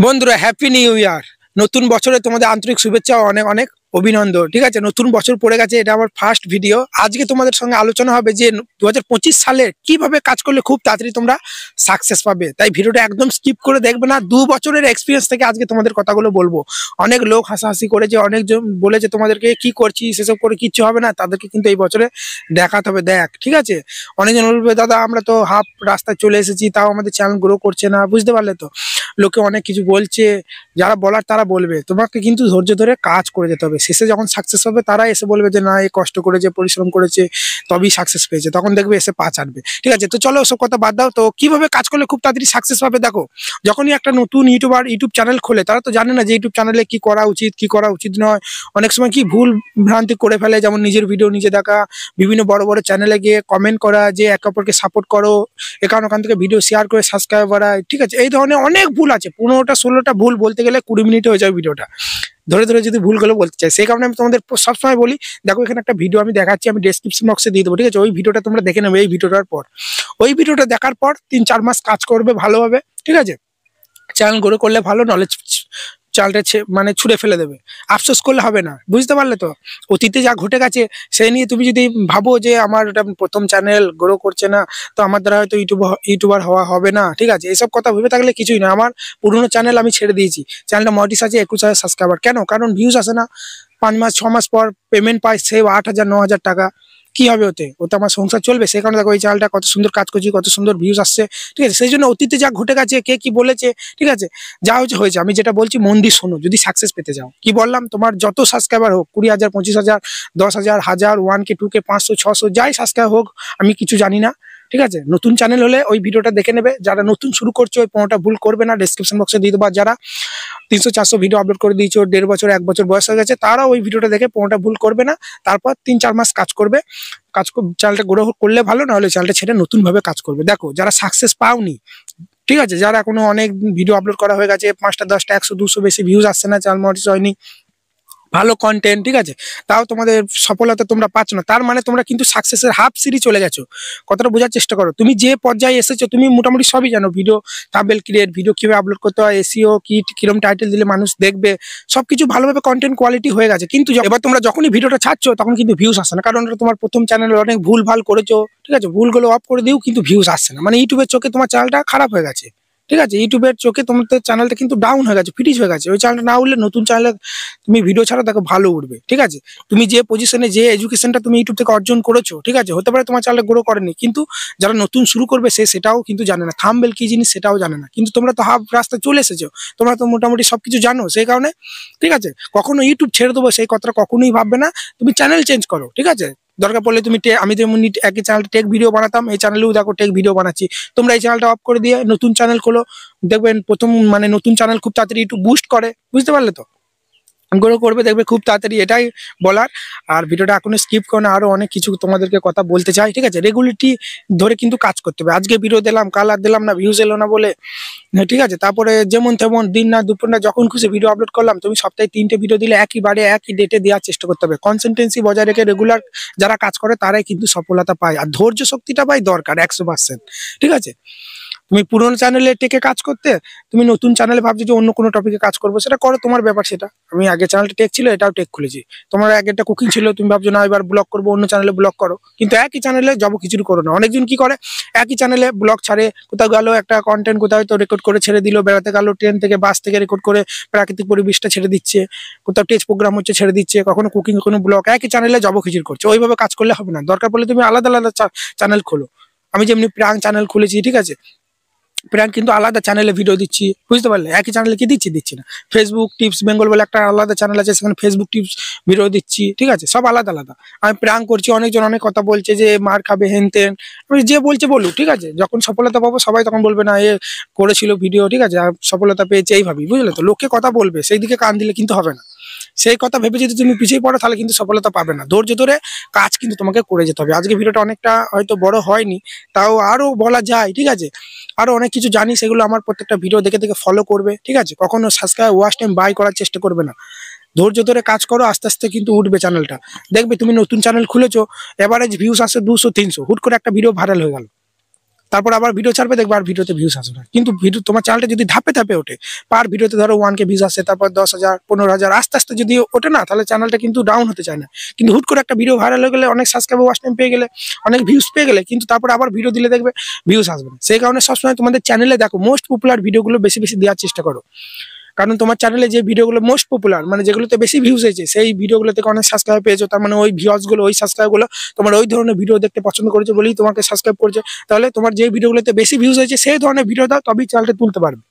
বন্ধুরা happy new year. নতুন বছরে তোমাদের আন্তরিক শুভেচ্ছা ও অনেক অনেক অভিনন্দন। ঠিক আছে, নতুন বছর পড়ে গেছে, এটা আমার ফার্স্ট ভিডিও। আজকে তোমাদের সঙ্গে আলোচনা হবে যে 2025 সালে কিভাবে কাজ করলে খুব তাড়াতাড়ি তোমরা সাকসেস পাবে। তাই ভিডিওটা একদম স্কিপ করে দেখবে না। 2 বছরের এক্সপিরিয়েন্স থেকে আজকে তোমাদের কথাগুলো বলবো। অনেক লোক হাসাহাসি করেছে, অনেকজন বলেছে তোমাদেরকে কি করছি সেসব করে কিচ্ছু হবে না, তাদেরকে কিন্তু এই বছরে দেখাতে হবে। দেখ, ঠিক আছে, অনেকজন বলবে দাদা আমরা তো হাফ রাস্তায় চলে এসেছি, তাও আমাদের চ্যানেল গ্রো করছে না। বুঝতে পারলে তো, লোকে অনেক কিছু বলছে, যারা বলার তারা বলবে, তোমাকে কিন্তু ধৈর্য ধরে কাজ করে যেতে হবে। শেষে যখন সাকসেস হবে তারা এসে বলবে যে না, এ কষ্ট করেছে, পরিশ্রম করেছে, তবেই সাকসেস পেয়েছে, তখন দেখবে এসে পা চাটবে। ঠিক আছে, তো চলো ওসব কথা বাদ দাও। তো কিভাবে কাজ করলে খুব তাড়াতাড়ি সাকসেস পাবে? দেখো, যখনই একটা নতুন ইউটিউব চ্যানেল খোলে, তারা তো জানে না যে ইউটিউব চ্যানেলে কি করা উচিত কি করা উচিত নয়। অনেক সময় কি ভুল ভ্রান্তি করে ফেলে, যেমন নিজের ভিডিও নিজে দেখা, বিভিন্ন বড় বড় চ্যানেলে গিয়ে কমেন্ট করা যে একে অপরকে সাপোর্ট করো, ওখান থেকে ভিডিও শেয়ার করে সাবস্ক্রাইব বাড়ায়। ঠিক আছে, এই ধরনের অনেক ভুল আছে। 15টা 16টা ভুল বলতে গেলে 20 মিনিটে হয়ে যাবে ভিডিওটা। ধরে ধরে যদি ভুলগুলো বলতে চাই, সেই কারণে আমি তোমাদের সবসময় বলি, দেখো এখানে একটা ভিডিও আমি দেখাচ্ছি, আমি ডেসক্রিপশন বক্সে দিয়ে দেবো। ঠিক আছে, ওই ভিডিওটা তোমরা দেখে নেবে। এই ভিডিওটার পর, ওই ভিডিওটা দেখার পর 3-4 মাস কাজ করবে ভালোভাবে। ঠিক আছে, চ্যানেল গ্রো করলে ভালো, নলেজ চালটা মানে ছুঁড়ে ফেলে দেবে। আফসোস করলে হবে না। বুঝতে পারলে তো, অতীতে যা ঘটে গেছে সেই নিয়ে তুমি যদি ভাবো যে আমার এটা প্রথম চ্যানেল গ্রো করছে না, তো আমার দ্বারা হয়তো ইউটিউবার হওয়া হবে না, ঠিক আছে, এইসব কথা ভেবে থাকলে কিছুই না। আমার পুরোনো চ্যানেল আমি ছেড়ে দিয়েছি। চ্যানেলটা মডিস আছে, 21,000 সাবস্ক্রাইবার। কেন? কারণ ভিউজ আসে না। 5 মাস 6 মাস পর পেমেন্ট পাই, সে 8,000 9,000 টাকা। কি হবে ওতে? ওতে আমার সংসার চলবে? সেই কারণে দেখো এই চ্যানেলটা কত সুন্দর কাজ করছি, কত সুন্দর ভিউজ আসছে। ঠিক আছে, সেই জন্য অতীতে যা ঘটে গেছে, কে কি বলেছে, ঠিক আছে, যা হয়েছে হয়েছে। আমি যেটা বলছি মন দিয়ে শোনো, যদি সাকসেস পেতে যাও। কি বললাম? তোমার যত সাবস্ক্রাইবার হোক, 20,000 25,000 10,000 1000 1K 2K 500 600 যাই সাবস্ক্রাইব হোক, আমি কিছু জানি না। ঠিক আছে, নতুন চ্যানেল হলে ওই ভিডিওটা দেখে নেবে। যারা নতুন শুরু করছে ওই 15টা ভুল করবে না, ডেসক্রিপশন বক্সে দিয়ে দেবো। যারা 300 400 ভিডিও আপলোড করে দিয়েছো, 1.5 বছর 1 বছর বয়স হয়ে গেছে, তারা ওই ভিডিওটা দেখে 15টা ভুল করবে না। তারপর 3-4 মাস কাজ করবে। চ্যানেলটা গ্রো করলে ভালো, না হলে চ্যানেলটা ছেড়ে নতুন ভাবে কাজ করবে। দেখো, যারা সাকসেস পাওনি, ঠিক আছে, যারা এখনো অনেক ভিডিও আপলোড করা হয়ে গেছে, 5টা 10টা 100 200 বেশি ভিউজ আসছে না, চ্যানেল মনিটাইজ হয়নি, ভালো কন্টেন্ট, ঠিক আছে, তাও তোমাদের সফলতা তোমরা পাচ্ছ না, তার মানে তোমরা কিন্তু সাকসেসের হাফ সিঁড়ি চলে গেছো। কথাটা বোঝার চেষ্টা করো। তুমি যে পর্যায়ে এসেছো, তুমি মোটামুটি সবই জানো। ভিডিও থাম্বনেল ক্রিয়েট, ভিডিও কিভাবে আপলোড করতে হয়, এসইও কি, কিরকম টাইটেল দিলে মানুষ দেখবে, সবকিছু ভালোভাবে কন্টেন্ট কোয়ালিটি হয়ে গেছে। কিন্তু এবার তোমরা যখনই ভিডিওটা ছাড়ছো, তখন কিন্তু ভিউজ আসে না। কারণ তোমার প্রথম চ্যানেলে অনেক ভুল ভাল করেছো। ঠিক আছে, ভুলগুলো অফ করে দিও, কিন্তু ভিউজ আসছে না। মানে ইউটিউবের চোখে তোমার চ্যানেলটা খারাপ হয়ে গেছে। ঠিক আছে, ইউটিউবের চোখে তোমাদের চ্যানেলটা কিন্তু ডাউন হয়ে গেছে, ফ্রিজ হয়ে গেছে। ওই চ্যানেলটা না উঠলে নতুন চ্যানেলে তুমি ভিডিও ছাড়া দেখো ভালো উঠবে। ঠিক আছে, তুমি যে পজিশনে, যে এডুকেশনটা তুমি ইউটিউব থেকে অর্জন করেছো, ঠিক আছে, হতে পারে তোমার চ্যানেল গ্রো করেনি, কিন্তু যারা নতুন শুরু করবে সেটাও কিন্তু জানে না। থাম্বনেল কি জিনিস সেটাও জানে না। কিন্তু তোমরা তো হাফ রাস্তায় চলে এসেছো, তোমরা তো মোটামুটি সবকিছু জানো। সেই কারণে, ঠিক আছে, কখনো ইউটিউব ছেড়ে দেবো সেই কথাটা কখনোই ভাববে না। তুমি চ্যানেল চেঞ্জ করো। ঠিক আছে, দরকার পড়লে তুমি আমি যেমন একই চ্যানেল টেক ভিডিও বানাতাম, এই চ্যানেলেও দেখো টেক ভিডিও বানাচ্ছি। তোমরা এই চ্যানেলটা অফ করে দিয়ে নতুন চ্যানেল খোলো, দেখবেন প্রথম মানে নতুন চ্যানেল খুব তাড়াতাড়ি একটু বুস্ট করে। বুঝতে পারলে তো, গ্রো করবে দেখবে খুব তাড়াতাড়ি, এটাই বলার। আর ভিডিওটা এখনো স্কিপ করো না, আরো অনেক কিছু তোমাদেরকে কথা বলতে চাই। ঠিক আছে, রেগুলারিটি ধরে কিন্তু কাজ করতে হবে। আজকে ভিডিও দিলাম, কাল আর দিলাম না, ভিউজ এলো না বলে, ঠিক আছে, তারপরে যেমন তেমন দিন না দুপুর না যখন খুশি ভিডিও আপলোড করলাম। তুমি সপ্তাহে 3টে ভিডিও দিলে একই বারে একই ডেটে দেওয়ার চেষ্টা করতে হবে। কনসিস্টেন্সি বজায় রেখে রেগুলার যারা কাজ করে তারাই কিন্তু সফলতা পায়। আর ধৈর্য শক্তিটা পাই দরকার 100%। ঠিক আছে, তুমি পুরোনো চ্যানেলে টেকে কাজ করতে, তুমি নতুন চ্যানেলে ভাবছো যে অন্য কোনো টপিকে কাজ করবো, সেটা করো, তোমার ব্যাপার সেটা। আমি আগে চ্যানেলটা টেক ছিল, এটাও টেক খুলেছি। তোমার আগেরটা কুকিং ছিল, তুমি ভাবছো না এবার ব্লগ করবো, অন্য চ্যানেলে ব্লগ করো। কিন্তু একই চ্যানেলে জব কিছু করো না। অনেকজন কি করে, একই চ্যানেলে ব্লগ ছাড়ে, কোথাও গেলো একটা কন্টেন্ট, কোথাও হয়তো রেকর্ড করে ছেড়ে দিল, বেড়াতে গেলো, ট্রেন থেকে বাস থেকে রেকর্ড করে প্রাকৃতিক পরিবেশটা ছেড়ে দিচ্ছে, কোথাও টেস্ট প্রোগ্রাম হচ্ছে ছেড়ে দিচ্ছে, কখনো কুকিং, কোনো ব্লগ, একই চ্যানেলে জব খিচুড়ি করছে। ওইভাবে কাজ করলে হবে না। দরকার পড়লে তুমি আলাদা আলাদা চ্যানেল খোলো। আমি যেমনি প্রাং চ্যানেল খুলেছি, ঠিক আছে, প্রাণ কিন্তু আলাদা চ্যানেলে ভিডিও দিচ্ছি। বুঝতে পারলে, একই চ্যানেলে কি দিচ্ছি না। ফেসবুক টিপস বেঙ্গল বলে একটা আলাদা চ্যানেল আছে, সেখানে ফেসবুক টিপস ভিডিও দিচ্ছি। ঠিক আছে, সব আলাদা আলাদা। আমি প্রাং করছি, অনেকজন অনেক কথা বলছে যে মার খাবে হেন তেন, আমি যে বলছে বলুক। ঠিক আছে, যখন সফলতা পাবো সবাই তখন বলবে না এ করেছিল ভিডিও, ঠিক আছে, আর সফলতা পেয়েছে, এইভাবেই। বুঝলে তো, লোকে কথা বলবে, সেই দিকে কান দিলে কিন্তু হবে না। সেই কথা ভেবে যদি তুমি পিছিয়ে পড়ো, তাহলে কিন্তু সফলতা পাবে না। ধৈর্য ধরে কাজ কিন্তু তোমাকে করে যেতে হবে। আজকে ভিডিওটা অনেকটা হয়তো বড় হয়নি, তাও আরো বলা যায়। ঠিক আছে, আরো অনেক কিছু জানি, সেগুলো আমার প্রত্যেকটা ভিডিও দেখে দেখে ফলো করবে। ঠিক আছে, কখনো সাবস্ক্রাইব ওয়াচ টাইম বাই করার চেষ্টা করবে না। ধৈর্য ধরে কাজ করো, আস্তে আস্তে কিন্তু উঠবে চ্যানেলটা। দেখবে তুমি নতুন চ্যানেল খুলেছো, এভারেজ ভিউস আসে 200 300, হুট করে একটা ভিডিও ভাইরাল হয়ে গেল, তারপর আবার ভিডিও ছাড়বে, দেখবে আর ভিডিওতে ভিউজ আসবে না। কিন্তু ভিডিও তোমার চ্যানেলটা যদি ধাপে ধাপে ওঠে, পার ভিডিওতে ধরো 1K ভিউজ আসে, তারপর 10,000 15,000 আস্তে আস্তে যদি ওঠে না, তাহলে চ্যানেলটা কিন্তু ডাউন হতে চায় না। কিন্তু হুট করে একটা ভিডিও ভাইরাল হয়ে গেলে, অনেক সাবস্ক্রাইবার ওয়াচ টাইম পেয়ে গেলে, অনেক ভিউজ পেয়ে গেলে, কিন্তু তারপর আবার ভিডিও দিলে দেখবে ভিউজ আসবে না। সেই কারণে সবসময় তোমাদের চ্যানেলে দেখো মোস্ট পপুলার ভিডিওগুলো বেশি বেশি দেওয়ার চেষ্টা করো। কারণ তোমার চ্যানেলে যে ভিডিওগুলো মোস্ট পপুলার, মানে যেগুলোতে বেশি ভিউজ হয়েছে, সেই ভিডিওগুলো থেকে অনেক সাবস্ক্রাইব পেয়েছো, তার মানে ওই ভিউয়ার্সগুলো, ওই সাবস্ক্রাইবগুলো তোমার ওই ধরনের ভিডিও দেখতে পছন্দ করেছে বলেই তোমাকে সাবস্ক্রাইব করছে। তাহলে তোমার যে ভিডিওগুলোতে বেশি ভিউজ হয়েছে সেই ধরনের ভিডিও দাও, তবেই চ্যানেলটা তুলতে পারবে।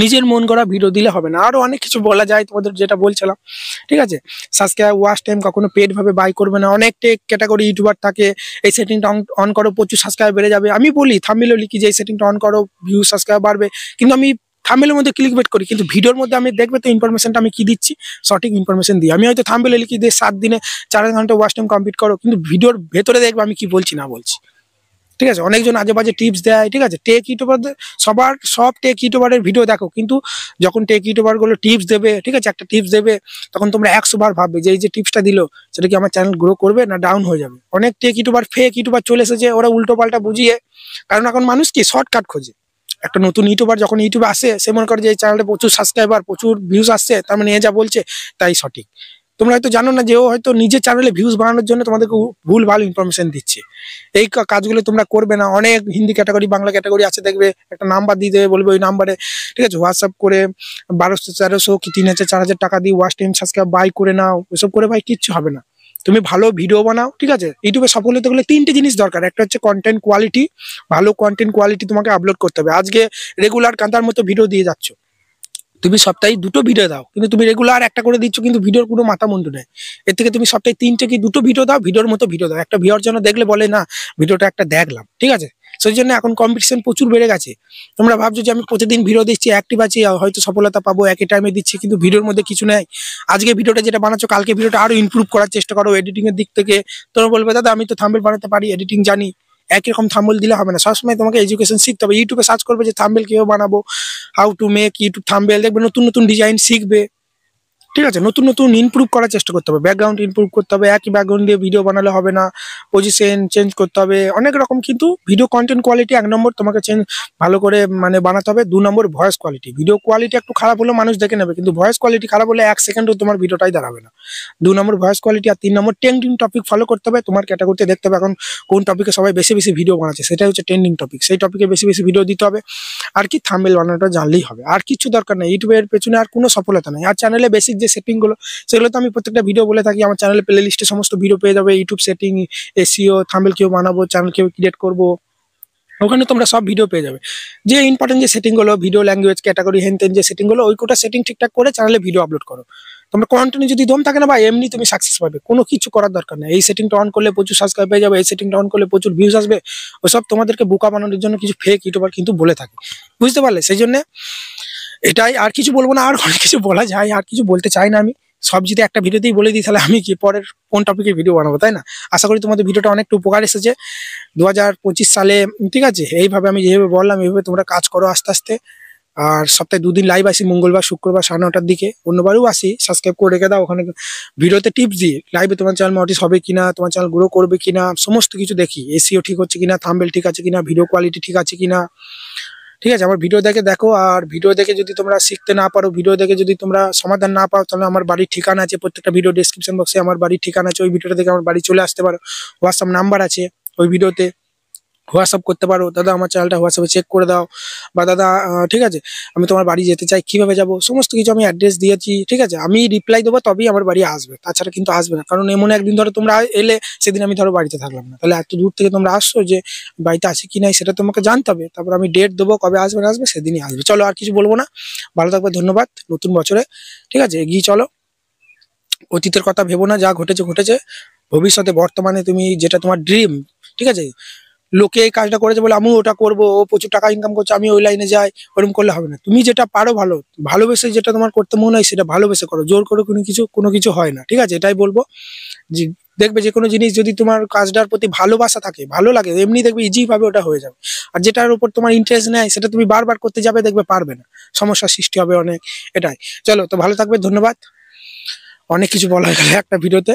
নিজের মন করা ভিডিও দিলে হবে না। আরো অনেক কিছু বলা যায়, তোমাদের যেটা বলছিলাম, ঠিক আছে। সাবস্ক্রাইব ওয়াচ টাইম কখনো পেড ভাবে বাই করবে না। অনেক ক্যাটাগরি ইউটিউবার থাকে, এই সেটিংটা অন করো, প্রচুর সাবস্ক্রাইব বেড়ে যাবে। আমি বলি থাম্বনেইলে লিখি যে এই সেটিংটা অন করো, ভিউ সাবস্ক্রাইব বাড়বে, কিন্তু আমি থাম্বনেইলের মধ্যে ক্লিকবেট করি, কিন্তু ভিডিওর মধ্যে আমি দেখবে তো ইনফরমেশনটা আমি কি দিচ্ছি, সঠিক ইনফরমেশন দিই। আমি হয়তো থাম্বনেইলে লিখি দিয়ে 7 দিনে 4 ঘন্টা ওয়াচ টাইম কমপ্লিট করো, কিন্তু ভিডিওর ভেতরে দেখবে আমি কি বলছি না বলছি, ঠিক আছে। অনেকজন আজে বাজে টিপস দেয়, ঠিক আছে। টেক ইউটিউবারদের সব টেক ইউটিউবারের ভিডিও দেখো, কিন্তু যখন টেক ইউটিউবার গুলো টিপস দেবে, ঠিক আছে, একটা টিপস দেবে, তখন তোমরা 100 বার ভাববে যে এই যে টিপসটা দিল, সেটা কি আমার চ্যানেল গ্রো করবে না ডাউন হয়ে যাবে। অনেক টেক ইউটিউবার, ফেক ইউটিউবার চলে এসেছে, ওরা উল্টো পাল্টা বুঝিয়ে, কারণ এখন মানুষ কি শর্টকাট খোঁজে। একটা নতুন ইউটিউবার যখন ইউটিউবে আসে, সে মনে করে যে এই চ্যানেলটা প্রচুর সাবস্ক্রাইবার, প্রচুর ভিউজ আসছে, তার মানে এ যা বলছে তাই সঠিক। তোমরা হয়তো জানো না যে ও হয়তো নিজের চ্যানেলে ভিউজ বাড়ানোর জন্য তোমাদেরকে ভুল ভালো ইনফরমেশন দিচ্ছে। এই কাজগুলো তোমরা করবে না। অনেক হিন্দি ক্যাটাগরি, বাংলা ক্যাটাগরি আছে, দেখবে একটা নাম্বার দিয়ে দেবে, বলবে ওই নাম্বারে, ঠিক আছে, হোয়াটসঅ্যাপ করে 1200 1300 কি 3000 4000 টাকা দিয়ে ওয়াচ টাইম সাবস্ক্রাইব বাই করে নাও। ওইসব করে ভাই কিচ্ছু হবে না। তুমি ভালো ভিডিও বানাও, ঠিক আছে। ইউটিউবে সফল হতে গেলে 3টে জিনিস দরকার। একটা হচ্ছে কন্টেন্ট কোয়ালিটি, ভালো কন্টেন্ট কোয়ালিটি তোমাকে আপলোড করতে হবে। আজকে রেগুলার কাঁদার মতো ভিডিও দিয়ে যাচ্ছ, তুমি সপ্তাহে 2টো ভিডিও দাও, কিন্তু তুমি রেগুলার একটা করে দিচ্ছ, কিন্তু ভিডিওর কোনো মাথা মুন্ডু নেই। এর থেকে তুমি সপ্তাহে 3টে কি 2টো ভিডিও দাও, ভিডিওর মতো ভিডিও দাও। একটা ভিউয়ার জন্য দেখলে বলে না ভিডিওটা একটা দেখলাম, ঠিক আছে। সেই জন্য এখন কম্পিটিশন প্রচুর বেড়ে গেছে। তোমরা ভাবছো যে আমি প্রতিদিন ভিডিও দিচ্ছি, অ্যাক্টিভ আছি, হয়তো সফলতা পাবো, একই টাইমে দিচ্ছি, কিন্তু ভিডিওর মধ্যে কিছু নেই। আজকে ভিডিওটা যেটা বানাচ্ছো, কালকে ভিডিওটা আরো ইমপ্রুভ করার চেষ্টা করো এডিটিং এর দিক থেকে। তোমরা বলবে দাদা আমি তো থাম্বনেল বানাতে পারি, এডিটিং জানি, একই রকম থাম্বনেল দিলে হবে না। সবসময় তোমাকে এডুকেশন শিখতে হবে। ইউটিউবে সার্চ করবে যে থাম্বনেল কিভাবে বানাবো, how to make YouTube thumbnail, দেখবে নতুন নতুন ডিজাইন শিখবে, ঠিক আছে। নতুন নতুন ইমপ্রুভ করার চেষ্টা করতে হবে, ব্যাকগ্রাউন্ড ইমপ্রুভ করতে হবে। একই ব্যাকগ্রাউন্ড দিয়ে ভিডিও বানালে হবে না, পজিশন চেঞ্জ করতে হবে, অনেক রকম। কিন্তু ভিডিও কন্টেন্ট কোয়ালিটি 1 নম্বর তোমাকে ভালো করে মানে বানাতে হবে। 2 নম্বর ভয়েস কোয়ালিটি। ভিডিও কোয়ালিটি একটু খারাপ হলে মানুষ দেখে নেবে, কিন্তু ভয়েস কোয়ালিটি খারাপ হলে 1 সেকেন্ডও তোমার ভিডিওটাই দাঁড়াবে না। 2 নম্বর ভয়েস কোয়ালিটি। আর 3 নম্বর ট্রেন্ডিং টপিক ফলো করতে হবে। তোমার ক্যাটাগরিতে দেখতে হবে এখন কোন টপিকে সবাই বেশি বেশি ভিডিও বানাচ্ছে, সেটা হচ্ছে ট্রেন্ডিং টপিক। সেই টপিকে বেশি বেশি ভিডিও দিতে হবে। আর কি থাম্বনেল বানানোটা জানলেই হবে, আর কিছু দরকার নেই। ইউটিউবের পেছনে আর কোনো সফলতা নেই। আর চ্যানেলে বেসিক যে সেটিং গুলো, সেগুলো তো আমি প্রত্যেকটা ভিডিও বলে থাকি। আমার চ্যানেলে প্লে লিস্টে সমস্ত ভিডিও পেয়ে যাবে। ইউটিউব সেটিং, এসইও, থাম্বনেল কিভাবে বানাবো, চ্যানেল কিভাবে ক্রিয়েট করবো, ওখানে তোমরা সব ভিডিও পেয়ে যাবে। যে ইম্পর্টেন্ট যে সেটিং গুলো, ভিডিও ল্যাঙ্গুয়েজ ক্যাটাগরি হেনতেন যে সেটিং গুলো, ওই কোটা সেটিং ঠিকঠাক করে চ্যানেলে ভিডিও আপলোড করো। তোমরা কন্টেন্ট যদি দম থাকে না ভাই, এমনি তুমি সাকসেস পাবে। কোনো কিছু করার দরকার নেই। এই সেটিংটা অন করলে প্রচুর সাবস্ক্রাইব পেয়ে যাবে, এই সেটিংটা অন করলে প্রচুর ভিউজ আসবে। ওসব তোমাদেরকে বোকা বানানোর জন্য কিছু ফেক ইউটিউবার কিন্তু বলে থাকে, বুঝতে পারলে। সেই জন্য এটাই, আর কিছু বলবো না। আর অনেক কিছু বলা যায়, আর কিছু বলতে চাই না আমি। সব যদি একটা ভিডিওতেই বলে দিই, তাহলে আমি কি পরের কোন টপিকে ভিডিও বানাবো, তাই না। আশা করি তোমাদের ভিডিওটা অনেকটা উপকার এসেছে 2025 সালে, ঠিক আছে। এইভাবে আমি যেভাবে বললাম, এইভাবে তোমরা কাজ করো আস্তে আস্তে। আর সপ্তাহে 2 দিন লাইভ আসি, মঙ্গলবার শুক্রবার 9:30টার দিকে। অন্যবারও আসি, সাবস্ক্রাইব করে রেখে দাও। ওখানে ভিডিওতে টিপস দিই, লাইভে তোমার চ্যানেল মনিটাইজ হবে কিনা, তোমার চ্যানেল গ্রো করবে কিনা, সমস্ত কিছু দেখি। এসইও ঠিক হচ্ছে কিনা, থাম্বনেল ঠিক আছে কিনা, ভিডিও কোয়ালিটি ঠিক আছে কিনা, ঠিক আছে। আমার ভিডিও দেখে দেখো। আর ভিডিও দেখে যদি তোমরা শিখতে না পারো, ভিডিও দেখে যদি তোমরা সমাধান না পাও, তাহলে আমার বাড়ির ঠিকানা আছে, প্রত্যেকটা ভিডিও ডেসক্রিপশন বক্সে আমার বাড়ির ঠিকানা আছে। ওই ভিডিওটা দেখে আমার বাড়ি চলে আসতে পারো। হোয়াটসঅ্যাপ নাম্বার আছে ওই ভিডিওতে, হোয়াটসঅ্যাপ করতে পারো, দাদা আমার চ্যানেলটা হোয়াটসঅ্যাপে চেক করে দাও, বা দাদা ঠিক আছে আমি তোমার বাড়ি যেতে চাই, কিভাবে যাব, সমস্ত কিছু আমি অ্যাড্রেস দিয়েছি, ঠিক আছে। আমি রিপ্লাই দেবো, তবেই আমার বাড়ি আসবে, তাছাড়া কিন্তু আসবে না। কারণ এমন একদিন ধরো তোমরা এলে, সেদিন আমি ধরো বাড়িতে থাকলাম না, তাহলে এত দূর থেকে তোমরা আসছো, যে বাড়িতে আছে কি নাই সেটা তোমাকে জানতে হবে। তারপর আমি ডেট দেবো, কবে আসবে না আসবে, সেদিনই আসবে। চলো, আর কিছু বলবো না। ভালো থাকবে, ধন্যবাদ। নতুন বছরে, ঠিক আছে, এগিয়ে চলো। অতীতের কথা ভেবো না, যা ঘটেছে ঘটেছে। ভবিষ্যতে, বর্তমানে তুমি যেটা তোমার ড্রিম, ঠিক আছে, লোকে এই কাজটা করেছে বলে আমিও ওটা করবো, ও প্রচুর টাকা ইনকাম করছে আমি ওই লাইনে যাই, ওরকম করলে হবে না। তুমি যেটা পারো ভালোবেসে, যেটা তোমার করতে মনে হয় সেটা ভালোবেসে করো। জোর করে কোনো কিছু হয় না, ঠিক আছে। এটাই বলবো। যে দেখবে যে কোনো জিনিস যদি তোমার কাজটার প্রতি ভালোবাসা থাকে, ভালো লাগে, এমনি দেখবে ইজি ভাবে ওটা হয়ে যাবে। আর যেটার উপর তোমার ইন্টারেস্ট নেই, সেটা তুমি বারবার করতে যাবে, দেখবে পারবে না, সমস্যার সৃষ্টি হবে অনেক। এটাই। চলো, তো ভালো থাকবে, ধন্যবাদ। অনেক কিছু বলা হয়ে গেল একটা ভিডিওতে।